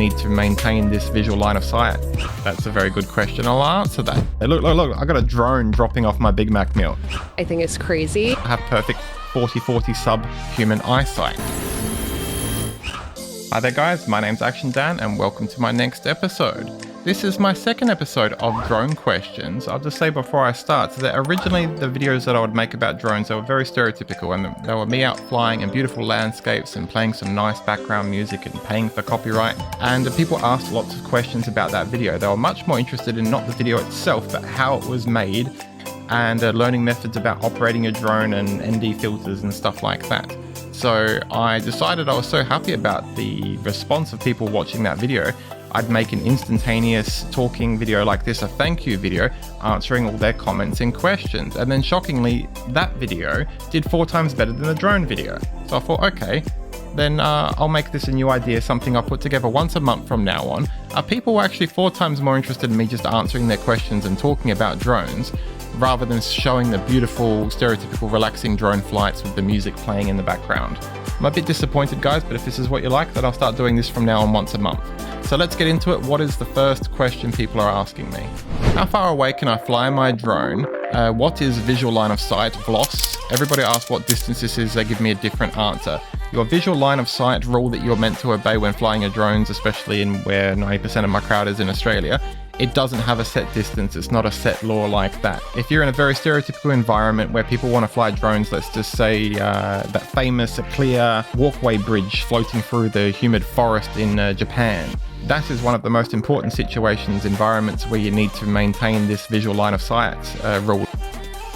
need to maintain this visual line of sight? That's a very good question. I'll answer that. Hey, look, I got a drone dropping off my Big Mac meal. I think it's crazy. I have perfect 40/40 subhuman eyesight. Hi there guys, my name's actiondan and welcome to my next episode. This is my second episode of drone questions. I'll just say before I start that originally the videos that I would make about drones, they were very stereotypical, and they were me out flying in beautiful landscapes and playing some nice background music and paying for copyright. And people asked lots of questions about that video. They were much more interested in not the video itself, but how it was made and learning methods about operating a drone and ND filters and stuff like that. So I decided I was so happy about the response of people watching that video, I'd make an instantaneous talking video like this, a thank you video, answering all their comments and questions. And then shockingly, that video did 4 times better than the drone video. So I thought, okay, then I'll make this a new idea, something I'll put together once a month from now on. People were actually 4 times more interested in me just answering their questions and talking about drones, rather than showing the beautiful, stereotypical, relaxing drone flights with the music playing in the background. I'm a bit disappointed, guys, but if this is what you like, then I'll start doing this from now on once a month. So let's get into it. What is the first question people are asking me? How far away can I fly my drone? What is visual line of sight, VLOS? Everybody asks what distance this is, they give me a different answer. Your visual line of sight rule that you're meant to obey when flying your drones, especially in where 90% of my crowd is in Australia, it doesn't have a set distance. It's not a set law like that. If you're in a very stereotypical environment where people want to fly drones, let's just say that famous clear walkway bridge floating through the humid forest in Japan, that is one of the most important situations, environments where you need to maintain this visual line of sight rule.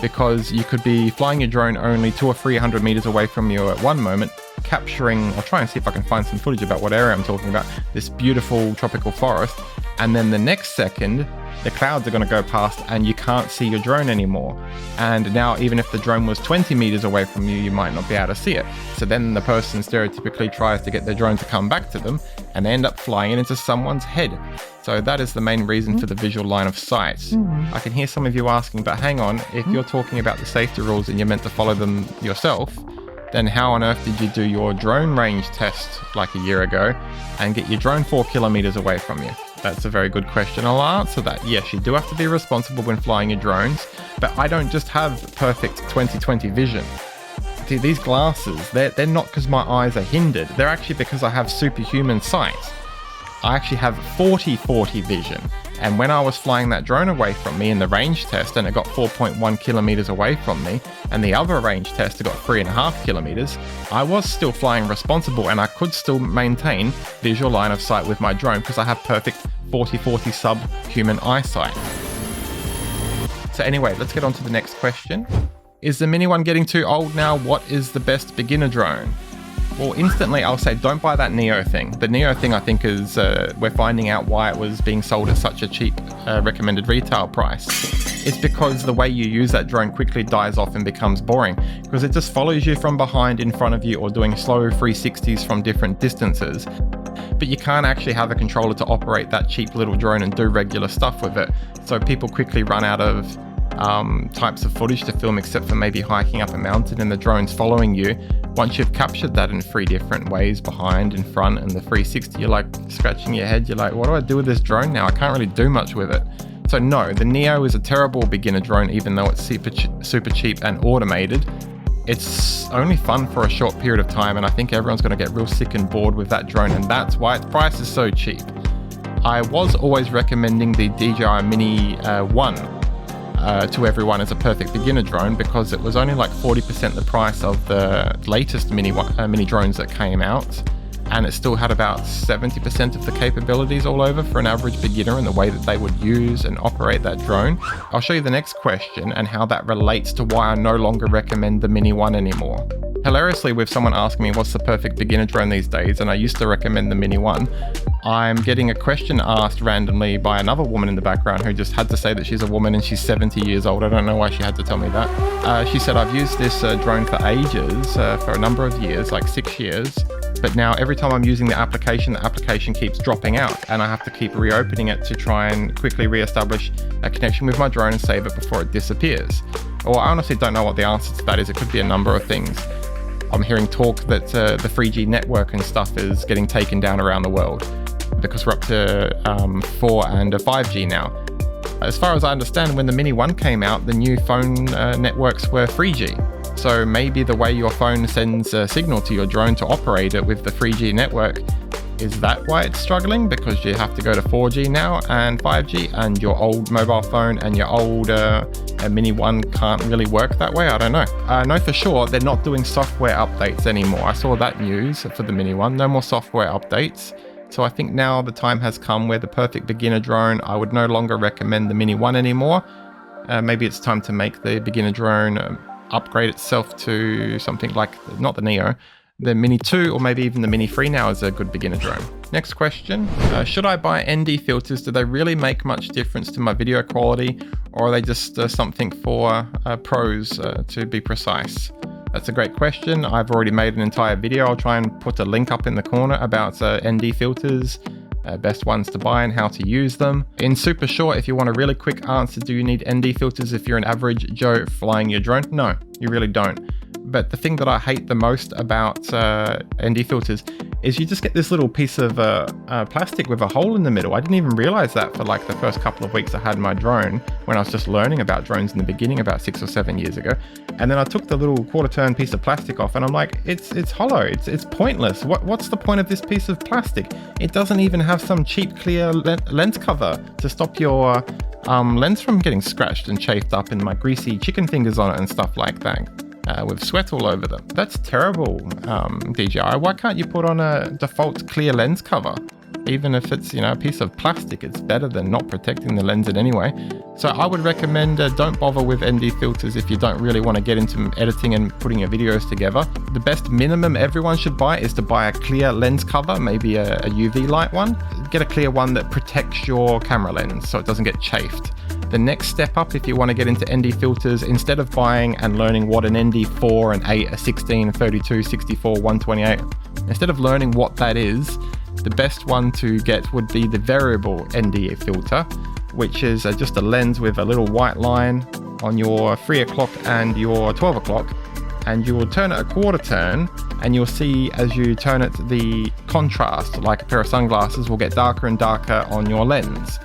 Because you could be flying your drone only 200 or 300 meters away from you at one moment, capturing, I'll try and see if I can find some footage about what area I'm talking about, this beautiful tropical forest, and then the next second the clouds are going to go past and you can't see your drone anymore. And now even if the drone was 20 meters away from you, you might not be able to see it. So then the person stereotypically tries to get their drone to come back to them, and they end up flying it into someone's head. So that is the main reason for the visual line of sight. I can hear some of you asking, but hang on, if you're talking about the safety rules and you're meant to follow them yourself, then how on earth did you do your drone range test like a year ago and get your drone 4 kilometers away from you? That's a very good question. I'll answer that. Yes, you do have to be responsible when flying your drones, but I don't just have perfect 20/20 vision. See, these glasses, they're not because my eyes are hindered. They're actually because I have superhuman sight. I actually have 40/40 vision. And when I was flying that drone away from me in the range test and it got 4.1 kilometers away from me, and the other range test it got 3.5 kilometers, I was still flying responsible and I could still maintain visual line of sight with my drone because I have perfect 40/40 subhuman eyesight. So anyway, let's get on to the next question. Is the Mini One getting too old now? What is the best beginner drone? Well, instantly I'll say don't buy that Neo thing. The Neo thing, I think, is we're finding out why it was being sold at such a cheap recommended retail price. It's because the way you use that drone quickly dies off and becomes boring, because it just follows you from behind, in front of you, or doing slow 360s from different distances. But you can't actually have a controller to operate that cheap little drone and do regular stuff with it. So people quickly run out of types of footage to film, except for maybe hiking up a mountain and the drone's following you. Once you've captured that in 3 different ways, behind, in front, and the 360, you're like scratching your head. You're like, what do I do with this drone now? I can't really do much with it. So no, the Neo is a terrible beginner drone, even though it's super cheap and automated. It's only fun for a short period of time, and I think everyone's going to get real sick and bored with that drone, and that's why its price is so cheap. I was always recommending the DJI Mini 1 to everyone as a perfect beginner drone, because it was only like 40% the price of the latest mini drones that came out, and it still had about 70% of the capabilities all over for an average beginner in the way that they would use and operate that drone. I'll show you the next question and how that relates to why I no longer recommend the Mini One anymore. Hilariously, with someone asking me what's the perfect beginner drone these days, and I used to recommend the Mini One, I'm getting a question asked randomly by another woman in the background who just had to say that she's a woman and she's 70 years old. I don't know why she had to tell me that. She said, I've used this drone for ages, for a number of years, like 6 years. But now every time I'm using the application keeps dropping out, and I have to keep reopening it to try and quickly reestablish a connection with my drone and save it before it disappears. Well, I honestly don't know what the answer to that is. It could be a number of things. I'm hearing talk that the 3G network and stuff is getting taken down around the world. because we're up to 4 and 5G now. As far as I understand, when the Mini 1 came out, the new phone networks were 3G. So maybe the way your phone sends a signal to your drone to operate it with the 3G network, is that why it's struggling? Because you have to go to 4G now and 5G, and your old mobile phone and your old Mini 1 can't really work that way? I don't know. I know for sure they're not doing software updates anymore. I saw that news for the Mini 1. No more software updates. So I think now the time has come where the perfect beginner drone, I would no longer recommend the Mini 1 anymore. Maybe it's time to make the beginner drone upgrade itself to something like, not the Neo, the Mini 2, or maybe even the Mini 3 now is a good beginner drone. Next question, should I buy ND filters? Do they really make much difference to my video quality, or are they just something for pros, to be precise? That's a great question. I've already made an entire video. I'll try and put a link up in the corner about ND filters, best ones to buy and how to use them. In super short, if you want a really quick answer, do you need ND filters if you're an average Joe flying your drone? No, you really don't. But the thing that I hate the most about ND filters is you just get this little piece of plastic with a hole in the middle. I didn't even realize that for like the first couple of weeks I had my drone, when I was just learning about drones in the beginning about 6 or 7 years ago. And then I took the little quarter turn piece of plastic off and I'm like, it's hollow, it's pointless. What's the point of this piece of plastic? It doesn't even have some cheap clear lens cover to stop your lens from getting scratched and chafed up and my greasy chicken fingers on it and stuff like that. With sweat all over them. That's terrible, DJI. Why can't you put on a default clear lens cover? Even if it's, a piece of plastic, it's better than not protecting the lens in any way. So I would recommend don't bother with ND filters if you don't really want to get into editing and putting your videos together. The best minimum everyone should buy is to buy a clear lens cover, maybe a UV light one. Get a clear one that protects your camera lens so it doesn't get chafed. The next step up, if you want to get into ND filters, instead of buying and learning what an ND4, an 8, a 16, 32, 64, 128, instead of learning what that is, the best one to get would be the variable ND filter, which is just a lens with a little white line on your 3 o'clock and your 12 o'clock, and you will turn it a quarter turn, and you'll see as you turn it, the contrast, like a pair of sunglasses, will get darker and darker on your lens.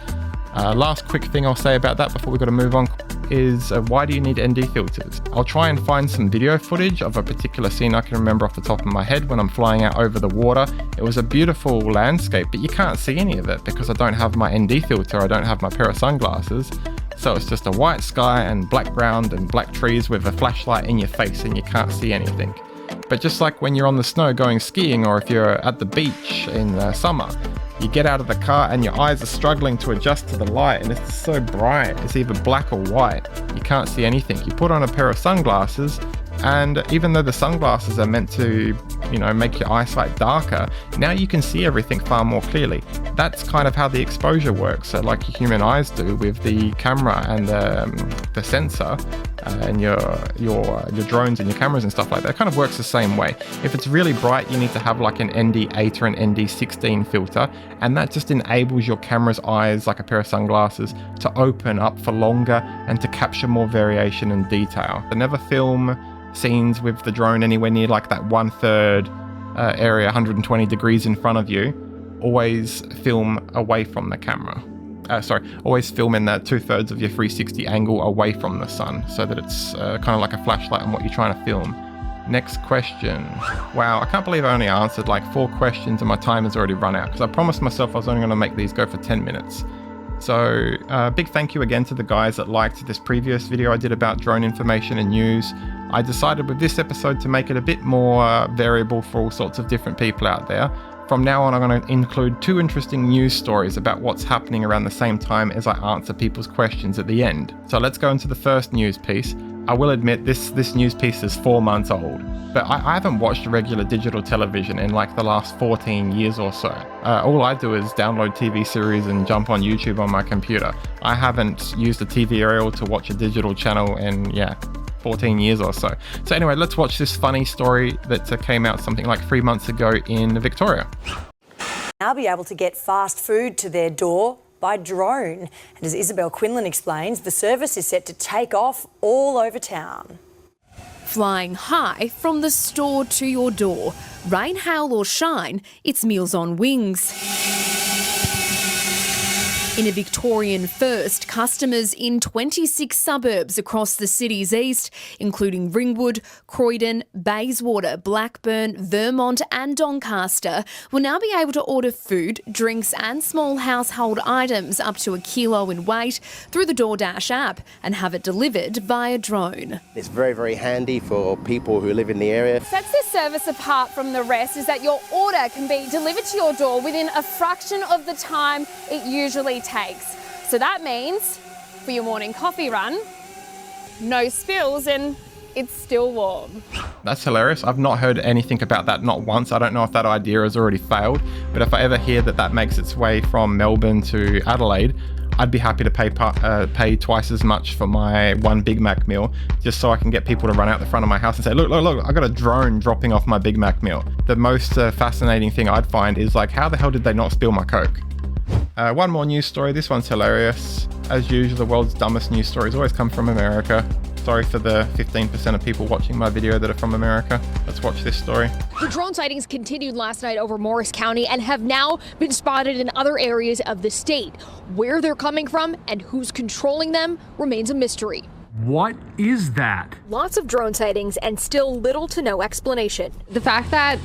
Last quick thing I'll say about that before we've got to move on is why do you need ND filters? I'll try and find some video footage of a particular scene I can remember off the top of my head when I'm flying out over the water. It was a beautiful landscape, but you can't see any of it because I don't have my ND filter, I don't have my pair of sunglasses. So it's just a white sky and black ground and black trees with a flashlight in your face and you can't see anything. But just like when you're on the snow going skiing, or if you're at the beach in summer, you get out of the car and your eyes are struggling to adjust to the light and it's so bright, it's either black or white, you can't see anything. You put on a pair of sunglasses, and even though the sunglasses are meant to, make your eyesight darker, now you can see everything far more clearly. That's kind of how the exposure works, so like your human eyes do with the camera and the sensor and your drones and your cameras and stuff like that. It kind of works the same way. If it's really bright, you need to have like an ND8 or an ND16 filter, and that just enables your camera's eyes, like a pair of sunglasses, to open up for longer and to capture more variation and detail. I never film scenes with the drone anywhere near like that 1/3 area, 120 degrees in front of you. Always film away from the camera. Always film in that 2/3 of your 360 angle away from the sun, so that it's kind of like a flashlight on what you're trying to film. Next question. Wow, I can't believe I only answered like 4 questions and my time has already run out, because I promised myself I was only going to make these go for 10 minutes. So big thank you again to the guys that liked this previous video I did about drone information and news. I decided with this episode to make it a bit more variable for all sorts of different people out there. From now on, I'm going to include 2 interesting news stories about what's happening around the same time as I answer people's questions at the end. So let's go into the first news piece. I will admit this news piece is 4 months old, but I haven't watched regular digital television in like the last 14 years or so. All I do is download TV series and jump on YouTube on my computer. I haven't used a TV aerial to watch a digital channel in, 14 years or so. So anyway, let's watch this funny story that came out something like 3 months ago in Victoria. Now be able to get fast food to their door by drone. And as Isabel Quinlan explains, the service is set to take off all over town. Flying high from the store to your door. Rain, hail or shine, it's Meals on Wings. In a Victorian first, customers in 26 suburbs across the city's east, including Ringwood, Croydon, Bayswater, Blackburn, Vermont and Doncaster, will now be able to order food, drinks and small household items up to 1 kilo in weight through the DoorDash app and have it delivered via drone. It's very, very handy for people who live in the area. What sets this service apart from the rest is that your order can be delivered to your door within a fraction of the time it usually takes. So that means for your morning coffee run, no spills and it's still warm. That's hilarious. I've not heard anything about that, not once. I don't know if that idea has already failed, but if I ever hear that that makes its way from Melbourne to Adelaide, I'd be happy to pay twice as much for my one Big Mac meal, just so I can get people to run out the front of my house and say, look, I got a drone dropping off my Big Mac meal. The most fascinating thing I'd find is like, how the hell did they not spill my Coke? One more news story. This one's hilarious. As usual, the world's dumbest news stories always come from America. Sorry for the 15% of people watching my video that are from America. Let's watch this story. The drone sightings continued last night over Morris County and have now been spotted in other areas of the state. Where they're coming from and who's controlling them remains a mystery. What is that? Lots of drone sightings and still little to no explanation. The fact that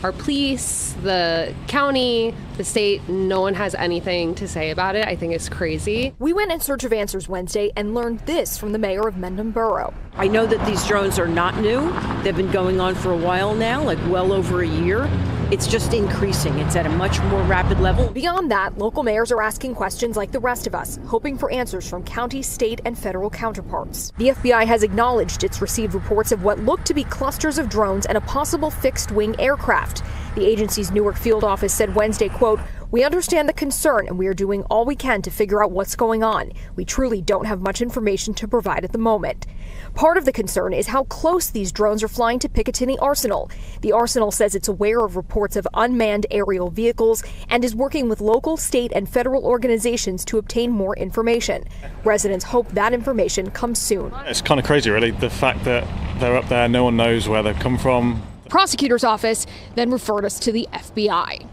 our police, the county, the state, no one has anything to say about it, I think is crazy. We went in search of answers Wednesday and learned this from the mayor of Mendham Borough. I know that these drones are not new. They've been going on for a while now, like well over a year. It's just increasing. It's at a much more rapid level. Beyond that, local mayors are asking questions like the rest of us, hoping for answers from county, state, and federal counterparts. The FBI has acknowledged it's received reports of what look to be clusters of drones and a possible fixed-wing aircraft. The agency's Newark field office said Wednesday, quote, "We understand the concern and we are doing all we can to figure out what's going on. We truly don't have much information to provide at the moment." Part of the concern is how close these drones are flying to Picatinny Arsenal. The Arsenal says it's aware of reports of unmanned aerial vehicles and is working with local, state, and federal organizations to obtain more information. Residents hope that information comes soon. It's kind of crazy, really, the fact that they're up there, no one knows where they've come from. Prosecutor's office then referred us to the FBI.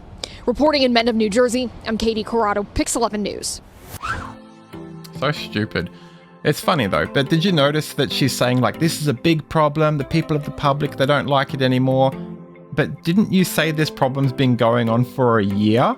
Reporting in Mendham, New Jersey, I'm Katie Corrado, Pix 11 News. So stupid. It's funny though, but did you notice that she's saying like, this is a big problem, the people of the public, they don't like it anymore. But didn't you say this problem's been going on for a year?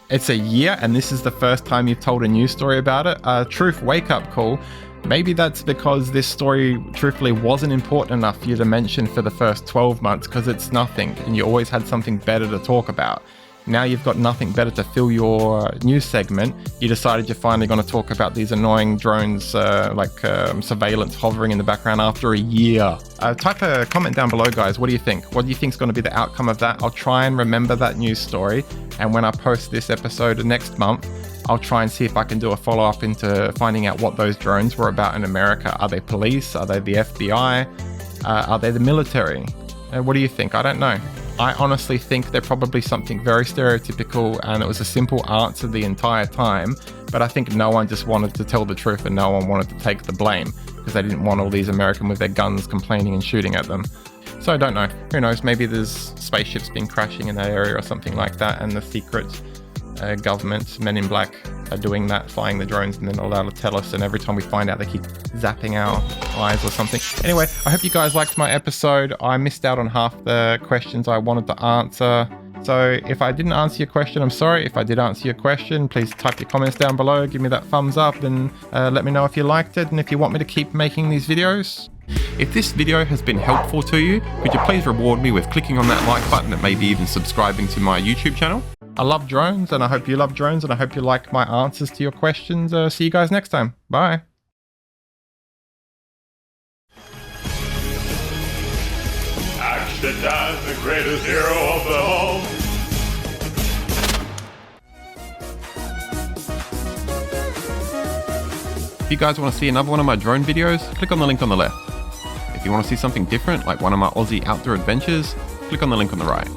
It's a year and this is the first time you've told a news story about it? Truth wake-up call. Maybe that's because this story truthfully wasn't important enough for you to mention for the first 12 months because it's nothing and you always had something better to talk about. Now you've got nothing better to fill your news segment. You decided you're finally going to talk about these annoying drones, surveillance hovering in the background after a year. Type a comment down below, guys. What do you think? What do you think is going to be the outcome of that? I'll try and remember that news story. And when I post this episode next month, I'll try and see if I can do a follow-up into finding out what those drones were about in America. Are they police? Are they the FBI? Are they the military? What do you think? I don't know. I honestly think they're probably something very stereotypical and it was a simple answer the entire time, but I think no one just wanted to tell the truth and no one wanted to take the blame because they didn't want all these Americans with their guns complaining and shooting at them. So I don't know. Who knows? Maybe there's spaceships been crashing in that area or something like that and the secret government, Men in Black, are doing that, flying the drones and then allowed to tell us, and every time we find out they keep zapping our eyes or something. Anyway, I hope you guys liked my episode. I missed out on half the questions I wanted to answer. So if I didn't answer your question, I'm sorry. If I did answer your question, please type your comments down below, give me that thumbs up and let me know if you liked it and if you want me to keep making these videos. If this video has been helpful to you, could you please reward me with clicking on that like button and maybe even subscribing to my YouTube channel? I love drones and I hope you love drones and I hope you like my answers to your questions. See you guys next time. Bye. Actiondan, the greatest hero of them all. If you guys want to see another one of my drone videos, click on the link on the left. If you want to see something different, like one of my Aussie outdoor adventures, click on the link on the right.